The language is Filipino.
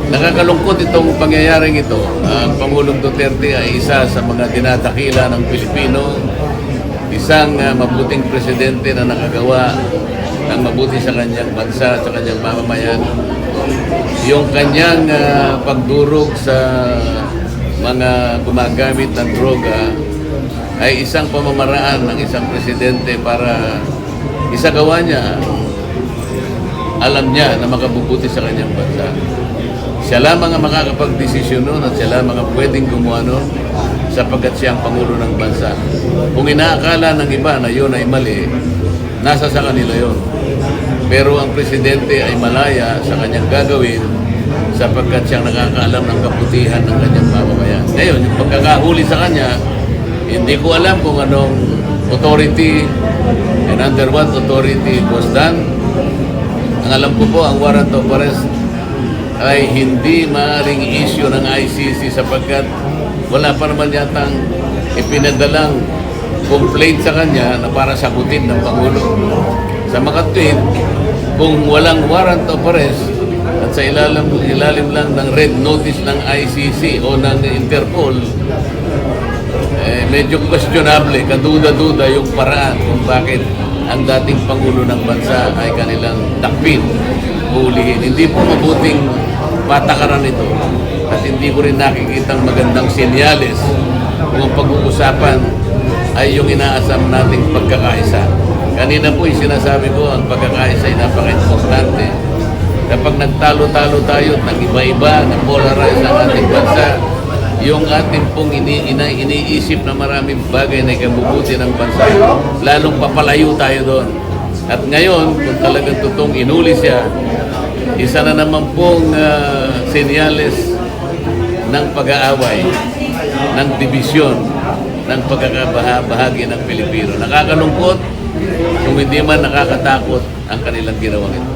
Nakakalungkot itong pangyayaring ito. Ang Pangulong Duterte ay isa sa mga dinadakila ng Pilipino, isang mabuting presidente na nakagawa ng mabuti sa kanyang bansa, sa kanyang mamamayan. Yung kanyang pagdurog sa mga gumagamit ng droga ay isang pamamaraan ng isang presidente para isagawa niya, alam niya na makabubuti sa kanyang bansa. Siya lamang ang makakapag-desisyon nun at siya lamang ang pwedeng gumawa nun sapagkat siya ang Pangulo ng bansa. Kung inaakala ng iba na yun ay mali, nasa sa kanila yun. Pero ang presidente ay malaya sa kanyang gagawin sapagkat siyang nakakaalam ng kabutihan ng kanyang mamamayan. Ngayon, yung pagkakahuli sa kanya, hindi ko alam kung anong authority and under what authority it was done. Ang alam ko po, ang warrant of arrest ay hindi maaaring issue ng ICC sapagkat wala pa naman yatang ipinadalang complaint sa kanya na para sagutin ng Pangulo. Sa makatwid, kung walang warrant of arrest at sa ilalim lang ng red notice ng ICC o ng Interpol, medyo questionable, kaduda-duda yung paraan kung bakit ang dating Pangulo ng bansa ay kanilang takpin, hulihin. Hindi po mabuting patakaran ito at hindi ko rin nakikitang magandang senyales kung ang pag-uusapan ay yung inaasam nating pagkakaisa. Kanina po yung sinasabi ko, ang pagkakaisa ay napaka-importante. Kapag nagtalo-talo tayo at nag-iba-iba, nag-polarize ang ating bansa, yung ating pong iniisip na maraming bagay na ikabubuti ng bansa, lalong papalayo tayo doon. At ngayon, kung talagang totoong inuli siya, isa na naman pong senyales ng pag-aaway, ng dibisyon, ng pagkakabahagi ng Pilipino. Nakakalungkot, kung hindi man nakakatakot ang kanilang ginawang ito.